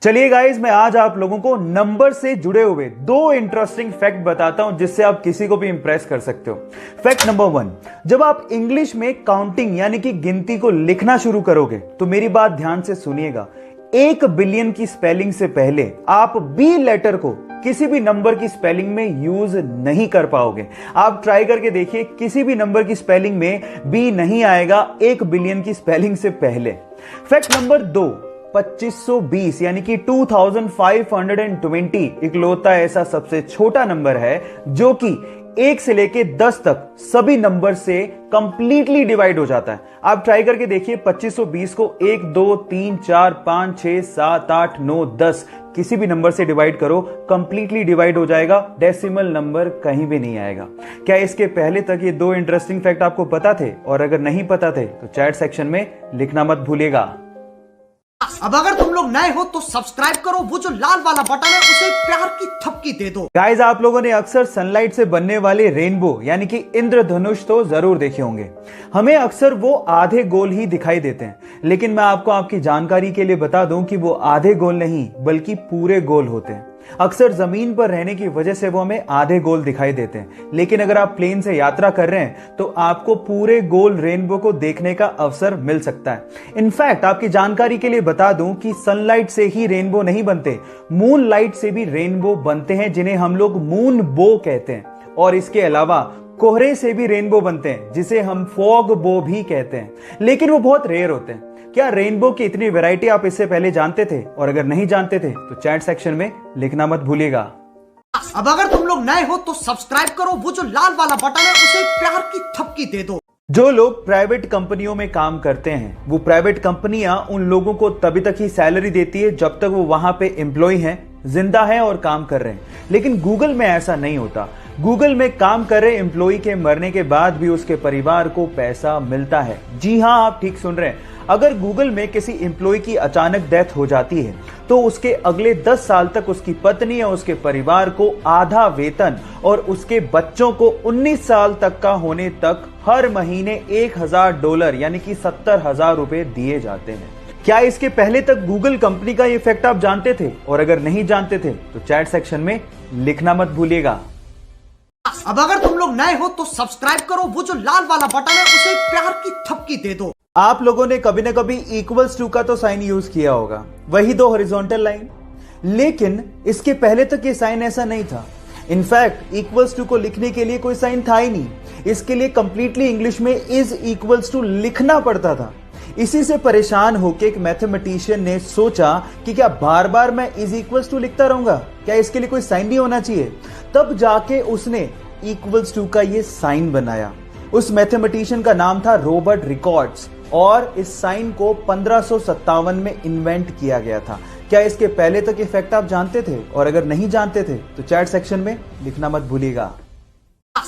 चलिए गाइस, मैं आज आप लोगों को नंबर से जुड़े हुए दो इंटरेस्टिंग फैक्ट बताता हूं जिससे आप किसी को भी इंप्रेस कर सकते हो। फैक्ट नंबर 1, जब आप इंग्लिश में काउंटिंग यानी कि गिनती को लिखना शुरू करोगे तो मेरी बात ध्यान से सुनिएगा, 1 बिलियन की स्पेलिंग से पहले आप बी लेटर को किसी भी नंबर की स्पेलिंग में यूज नहीं कर पाओगे। आप ट्राई करके देखिए, किसी भी नंबर की स्पेलिंग में बी नहीं आएगा 1 बिलियन की स्पेलिंग से पहले। फैक्ट नंबर 2, 2520 यानी कि 2520 इकलौता ऐसा सबसे छोटा नंबर है जो कि 1 से लेके 10 तक सभी नंबर से कंप्लीटली डिवाइड हो जाता है। आप ट्राई करके देखिए, 2520 को 1 2 3 4 5 6 7 8 9 10 किसी भी नंबर से डिवाइड करो, कंप्लीटली डिवाइड हो जाएगा, डेसिमल नंबर कहीं भी नहीं आएगा। क्या इसके पहले तक ये दो इंटरेस्टिंग फैक्ट आपको पता थे? और अगर नहीं पता थे तो चैट सेक्शन में लिखना मत भूलिएगा। अब अगर तुम लोग नए हो तो सब्सक्राइब करो, वो जो लाल वाला बटन है उसे प्यार की थपकी दे दो। गाइस, आप लोगों ने अक्सर सनलाइट से बनने वाले रेनबो यानी कि इंद्रधनुष तो जरूर देखे होंगे। हमें अक्सर वो आधे गोल ही दिखाई देते हैं, लेकिन मैं आपको आपकी जानकारी के लिए बता दूं कि वो आधे गोल नहीं बल्कि पूरे गोल होते हैं। अक्सर जमीन पर रहने की वजह से वो हमें आधे गोल दिखाई देते हैं, लेकिन अगर आप प्लेन से यात्रा कर रहे हैं तो आपको पूरे गोल रेनबो को देखने का अवसर मिल सकता है। इनफैक्ट आपकी जानकारी के लिए बता दूं कि सनलाइट से ही रेनबो नहीं बनते, मून लाइट से भी रेनबो बनते हैं जिन्हें हम लोग मून बो कहते हैं। और इसके अलावा कोहरे से भी रेनबो बनते हैं जिसे हम फॉग बो भी कहते हैं, लेकिन वो बहुत रेयर होते हैं। क्या रेनबो की इतनी वैरायटी आप इससे पहले जानते थे? और अगर नहीं जानते थे तो चैट सेक्शन में लिखना मत भूलिएगा। अब अगर तुम लोग नए हो तो सब्सक्राइब करो, वो जो लाल वाला बटन है उसे प्यार की थपकी दे दो। जो लोग प्राइवेट कंपनियों में काम करते हैं, वो प्राइवेट कंपनियां उन लोगों को तभी तक ही सैलरी देती है जब तक वो वहां पे एम्प्लॉय हैं, जिंदा है और काम कर रहे हैं। लेकिन गूगल में ऐसा नहीं होता। गूगल में काम कर रहे एम्प्लॉय के मरने के बाद भी उसके परिवार को पैसा मिलता है। जी हां, आप ठीक सुन रहे हैं। अगर गूगल में किसी एम्प्लॉय की अचानक डेथ हो जाती है तो उसके अगले 10 साल तक उसकी पत्नी या उसके परिवार को आधा वेतन और उसके बच्चों को 19 साल तक का होने तक हर महीने $1000 यानी कि 70,000 रुपए दिए जाते हैं। क्या इसके पहले तक गूगल कंपनी का ये फैक्ट आप जानते थे? और अगर नहीं जानते थे तो चैट सेक्शन में लिखना मत भूलिएगा। अब अगर तुम लोग नए हो तो सब्सक्राइब करो, वो जो लाल वाला बटन है उसे प्यार की थपकी दे दो। आप लोगों ने कभी ना कभी इक्वल्स टू का तो साइन यूज किया होगा, वही दो हॉरिजॉन्टल लाइन। लेकिन इसके पहले तक ये साइन ऐसा नहीं था। इनफैक्ट इक्वल्स टू को लिखने के लिए कोई साइन था ही नहीं। इसके लिए कंप्लीटली इंग्लिश में इज इक्वल्स टू लिखना पड़ता था। इसी से परेशान होकर एक मैथमेटिशियन ने सोचा कि क्या बार बार मैं इज इक्वल्स टू लिखता रहूंगा, क्या इसके लिए कोई साइन नहीं होना चाहिए। तब जाके उसने इक्वल्स टू का ये साइन बनाया। उस मैथमेटिशियन का नाम था रॉबर्ट रिकॉर्ड्स और इस साइन को 1557 में इन्वेंट किया गया था। क्या इसके पहले तक ये फैक्ट आप जानते थे? और अगर नहीं जानते थे तो चैट सेक्शन में लिखना मत भूलिएगा।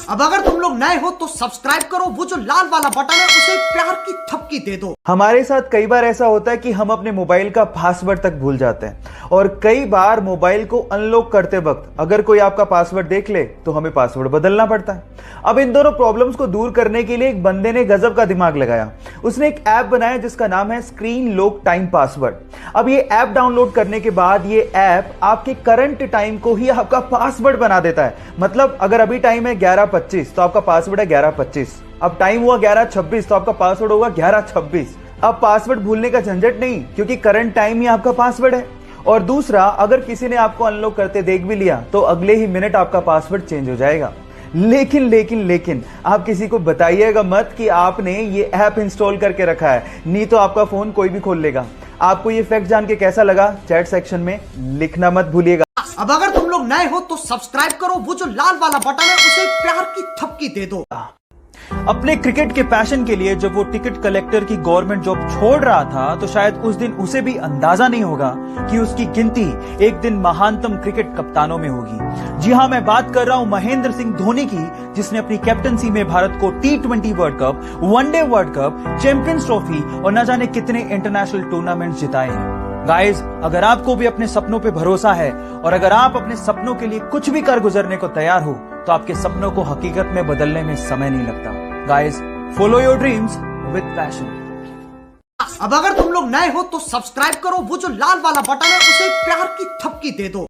अब अगर तुम लोग नए हो तो सब्सक्राइब करो, वो जो लाल वाला बटन है उसे प्यार की थपकी दे दो। हमारे साथ कई बार ऐसा होता है कि हम अपने मोबाइल का पासवर्ड तक भूल जाते हैं, और कई बार मोबाइल को अनलॉक करते वक्त अगर कोई आपका पासवर्ड देख ले तो हमें पासवर्ड बदलना पड़ता है। अब इन दोनों प्रॉब्लम्स को दूर करने के लिए एक बंदे ने गजब का दिमाग लगाया। उसने एक ऐप बनाया जिसका नाम है स्क्रीन लॉक टाइम पासवर्ड। अब ये ऐप डाउनलोड करने के बाद ये ऐप आपके करंट टाइम को ही आपका पासवर्ड बना देता है। मतलब अगर अभी टाइम है 11:25 तो आपका पासवर्ड है 11:25। अब टाइम हुआ 11:26 तो आपका पासवर्ड होगा 11:26। अब पासवर्ड भूलने का झंझट नहीं, क्योंकि करंट टाइम ही आपका पासवर्ड है। और दूसरा, अगर किसी ने आपको अनलॉक करते देख भी लिया तो अगले ही मिनट आपका पासवर्ड चेंज हो जाएगा। लेकिन आप किसी को बताइएगा मत कि आपने ये ऐप इंस्टॉल करके रखा है, नहीं तो आपका फोन कोई भी खोल लेगा। आपको ये फैक्ट जान के कैसा लगा? चैट सेक्शन में लिखना मत भूलिएगा। अब अगर तुम लोग नए हो तो सब्सक्राइब करो, वो जो लाल वाला बटन है उसे प्यार की थपकी दे दो। अपने क्रिकेट के पैशन के लिए जब वो टिकट कलेक्टर की गवर्नमेंट जॉब छोड़ रहा था तो शायद उस दिन उसे भी अंदाजा नहीं होगा कि उसकी गिनती एक दिन महानतम क्रिकेट कप्तानों में होगी। जी हां, मैं बात कर रहा हूं महेंद्र सिंह धोनी की, जिसने अपनी कैप्टनसी में भारत को T20 world cup, one day world cup, champions trophy और न जाने कितने इंटरनेशनल टूर्नामेंट जिताए हैं। गाइस, अगर आपको भी अपने सपनों पे भरोसा है और अगर आप अपने सपनों के लिए कुछ भी कर गुजरने को तैयार हो तो आपके सपनों को हकीकत में बदलने में समय नहीं लगता। Guys, follow your dreams with passion. अब अगर तुम लोग नए हो तो सब्सक्राइब करो, वो जो लाल वाला बटन है उसे एक प्यार की थपकी दे दो।